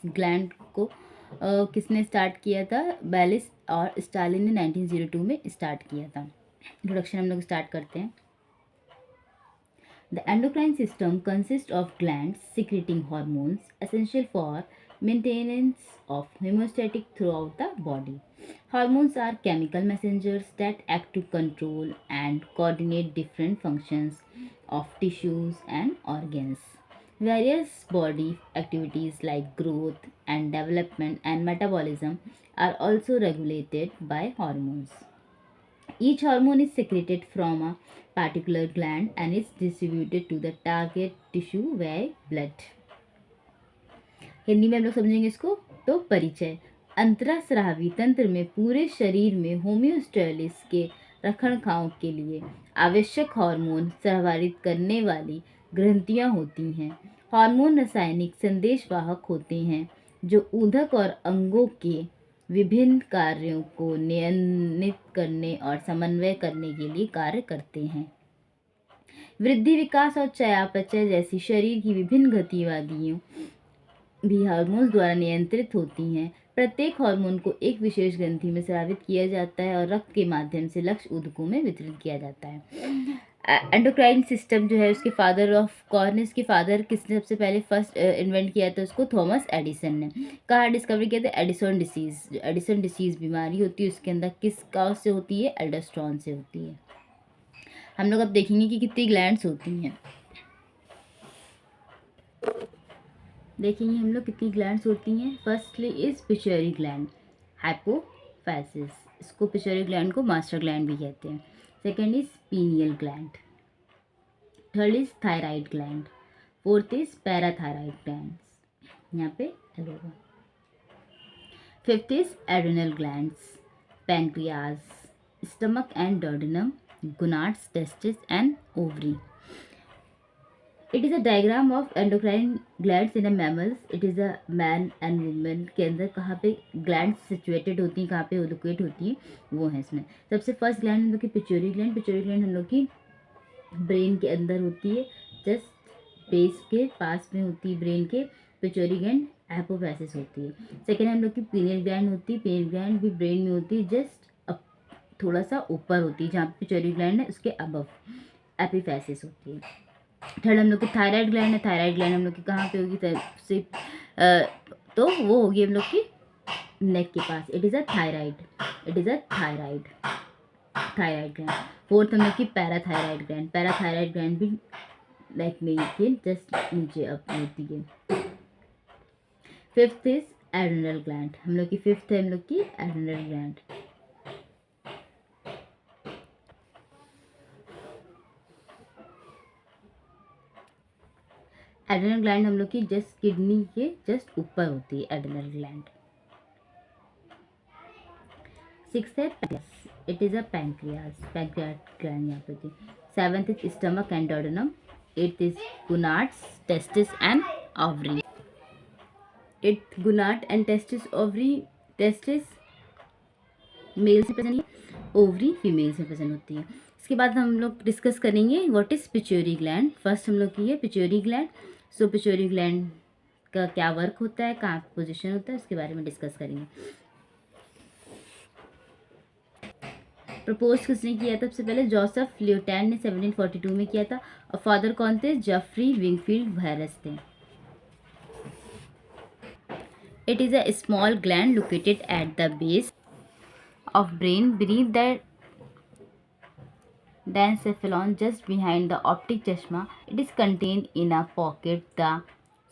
Gland को किसने start किया था? बेलिस और स्टालिन ने 1902 में स्टार्ट किया था। इंट्रोडक्शन हम लोग स्टार्ट करते हैं। The endocrine system consists of glands secreting hormones essential for maintenance of homeostatic throughout the body. Hormones are chemical messengers that act to control and coordinate different functions of tissues and organs. Various body activities like growth and development and metabolism are also regulated by hormones. Each hormone is secreted from a particular gland and is distributed to the target tissue via blood. Hindi में हम लोग समझेंगे इसको। तो परिचय, अंतरास्रावी तंत्र में पूरे शरीर में होम्योस्टेसिस के रखरखाव के लिए आवश्यक हार्मोन प्रभावित करने वाली ग्रंथियां होती हैं। हार्मोन रासायनिक संदेशवाहक होते हैं जो ऊतक और अंगों के विभिन्न कार्यों को नियंत्रित करने और समन्वय करने के लिए कार्य करते हैं। वृद्धि, विकास और चयापचय जैसी शरीर की विभिन्न गतिविधियां भी हार्मोन्स द्वारा नियंत्रित होती हैं। प्रत्येक हार्मोन को एक विशेष ग्रंथि में स्रावित किया जाता है और रक्त के माध्यम से लक्ष्य ऊतकों में वितरित किया जाता है। एंडोक्राइन सिस्टम जो है उसके फादर ऑफ कॉर्निस के फादर किसने सबसे पहले फर्स्ट इन्वेंट किया था? उसको थॉमस एडिसन ने। कहाँ डिस्कवरी किया था? Edison disease. एडिसन डिसीज बीमारी होती है, उसके अंदर किस काज से होती है? एल्डोस्टेरोन से होती है। हम लोग अब देखेंगे कि कितनी ग्लैंड्स होती हैं। देखेंगे हम लोग कितनी ग्लैंड्स होती हैं। Firstly is pituitary gland, hypophysis, इसको पिट्यूटरी ग्लैंड को मास्टर ग्लैंड भी कहते हैं। Second is pineal gland, third is thyroid gland, fourth is parathyroid gland, यहाँ पे होगा। Fifth is adrenal glands, pancreas, stomach and duodenum, gonads, testis and ovary. It is a diagram of endocrine glands in a mammals. It is a man and women के अंदर कहाँ पे glands situated होती हैं, कहाँ पे लोकेट होती हैं, वो है इसमें। सबसे फर्स्ट ग्लैंड हम लोग की पिट्यूटरी ग्लैंड। पिट्यूटरी ग्लैंड हम लोग की ब्रेन के अंदर होती है, जस्ट बेस के पास में होती है ब्रेन के। पिट्यूटरी ग्लैंड हाइपोफाइसिस होती है। सेकेंड हम लोग की पीनियल ग्लैंड होती है। पीनियल ग्लैंड भी ब्रेन में होती है, जस्ट थोड़ा सा ऊपर होती है, जहाँ पे पिट्यूटरी ग्लैंड है उसके अबव एपिफाइसिस होती है। थर्ड हम लोग की थायराइड ग्लैंड है। थायराइड ग्लैंड हम लोग की कहाँ पे होगी? तो वो होगी हम लोग की नेक के पास। It is a thyroid, it is a thyroid gland. Fourth हम लोग की पैराथायराइड ग्लैंड। पैराथायराइड ग्लैंड भी लाइक में के जस्ट नीचे अप होती है। फिफ्थ इज एड्रिनल ग्लैंड, हम लोग की फिफ्थ है हम लोग की एड्रिनल ग्लैंड। एड्रिनल ग्लैंड हम लोग की जस्ट किडनी के जस्ट ऊपर होती है एड्रिनल ग्लैंड। सिक्स्थ है pancreas, it is a pancreas, pancreatic gland यहाँ पे थी। Seventh is stomach and duodenum. Eighth is gonads, testis and ovary. Eighth gonad and testis ovary. Testis male से present है, ओवरी फीमेल से present होती है। इसके बाद हम लोग डिस्कस करेंगे what is pituitary gland. First हम लोग की है pituitary gland. So pituitary gland का क्या वर्क होता है, कहाँ पोजीशन होता है, उसके बारे में डिस्कस करेंगे। प्रपोज किसने किया था? सबसे पहले जोसेफ लियोटैंड ने 1742 में किया था। और फादर कौन थे? जेफरी विंगफील्ड वायरस थे। It is a small gland located at the base of brain beneath the diencephalon just behind the optic chashma. It is contained in a pocket, the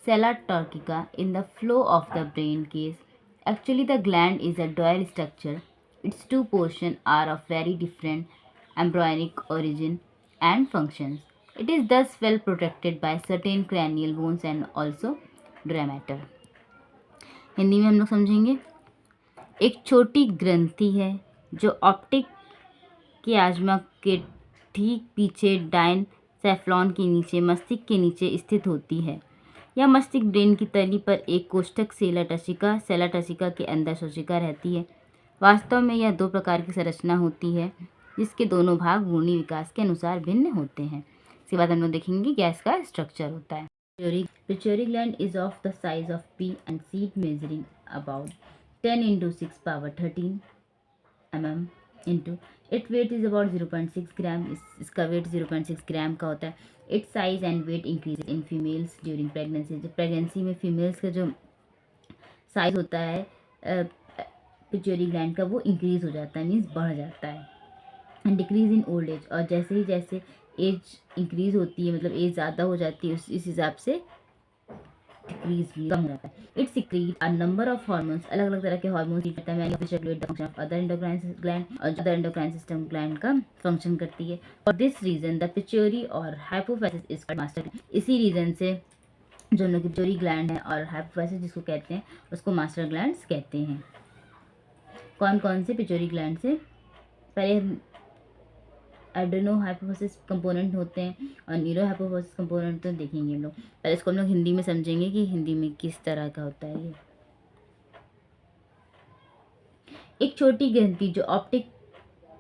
sella turcica, in the floor of the brain case. Actually, the gland is a dual structure. Its two portions are of very different embryonic origin and functions. It is thus well protected by certain cranial bones and also dry matter. Hindi में हम लोग समझेंगे। एक छोटी ग्रंथि है जो optic के आजमा के ठीक पीछे डायनसेफलॉन के नीचे मस्तिष्क के नीचे स्थित होती है। यह मस्तिष्क ब्रेन की तली पर एक कोष्ठक सेला टसिका के अंदर कोशिका रहती है। वास्तव में यह दो प्रकार की संरचना होती है जिसके दोनों भाग भ्रूणी विकास के अनुसार भिन्न होते हैं। इसके बाद हम लोग देखेंगे क्या इसका स्ट्रक्चर होता है। Pituitary gland is of the size of pea and seed, measuring about 10 into 6 power 13 mm into its weight is about 0.6 ग्राम. इसका वेट 0.6 ग्राम का होता है. It's size and weight increase in females during pregnancy. जब pregnancy में females का जो size होता है पिट्यूटरी ग्लैंड का वो इंक्रीज हो जाता है, मीन्स बढ़ जाता है. And decrease in old age, और जैसे एज इंक्रीज होती है, मतलब एज ज़्यादा हो जाती है, इस हिसाब से डिक्रीज भी कम हो जाता है. It secrete a number of hormones, अलग अलग तरह के हार्मोन्स करता है. Regulate the function of other endocrine gland, और अदर एंडोक्राइन सिस्टम ग्लैंड का फंक्शन करती है. For this reason the pituitary और हाइपोफिसिस इज मास्टर. इसी रीजन से जो हम लोग पिट्यूटरी ग्लैंड है और हाइपोफिसिस जिसको कहते हैं उसको मास्टर ग्लैंड्स कहते हैं. कौन कौन से पिट्यूटरी ग्लैंड से, पहले एड्रेनो हाइपोफिसिस कंपोनेंट होते हैं और न्यूरो हाइपोफिसिस कंपोनेंट तो देखेंगे हम लोग. पहले इसको हम लोग हिंदी में समझेंगे कि हिंदी में किस तरह का होता है. ये एक छोटी ग्रंथि जो ऑप्टिक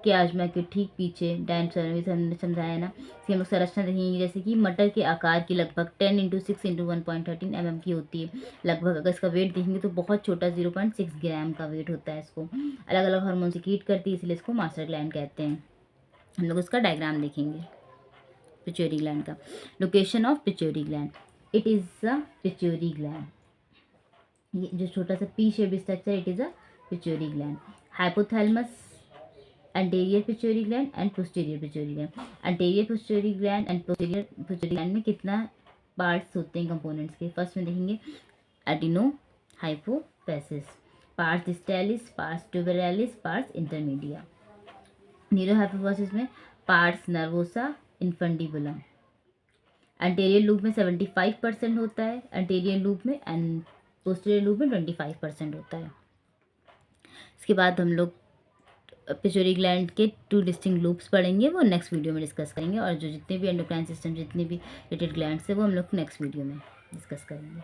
के आजमा के ठीक पीछे डायन में हमने समझाया ना, इसकी हम लोग संरचना देखेंगे. जैसे कि मटर के आकार की लगभग 10 इंटू 6 इंटू 1.13 mm की होती है लगभग. अगर इसका वेट देखेंगे तो बहुत छोटा 0.6 ग्राम का वेट होता है. इसको अलग अलग हार्मोन सिक्रीट करती है, इसलिए इसको मास्टर ग्लैंड कहते हैं. हम लोग इसका डायग्राम देखेंगे पिट्यूटरी ग्लैंड का. Location of pituitary gland, it is a pituitary gland. ये जो छोटा सा P shape structure, it is a pituitary gland. Hypothalamus, anterior pituitary gland and posterior pituitary gland. anterior pituitary gland and posterior pituitary gland में कितना parts होते हैं components के. First में देखेंगे adeno hypophysis, pars distalis, pars tuberalis, pars intermedia. Neuro hypophysis में pars nervosa, infundibulum. Anterior lobe में 75% होता है एंटेरियर लूप में, एंड पोस्टीरियर लूप में 25% होता है. इसके बाद हम लोग पिट्यूटरी ग्लैंड के 2 डिस्टिंक्ट लूप्स पढ़ेंगे, वो नेक्स्ट वीडियो में डिस्कस करेंगे. और जो जितने भी एंडोक्राइन सिस्टम जितने भी रिलेटेड ग्लैंड्स है वो हम लोग नेक्स्ट वीडियो में डिस्कस करेंगे.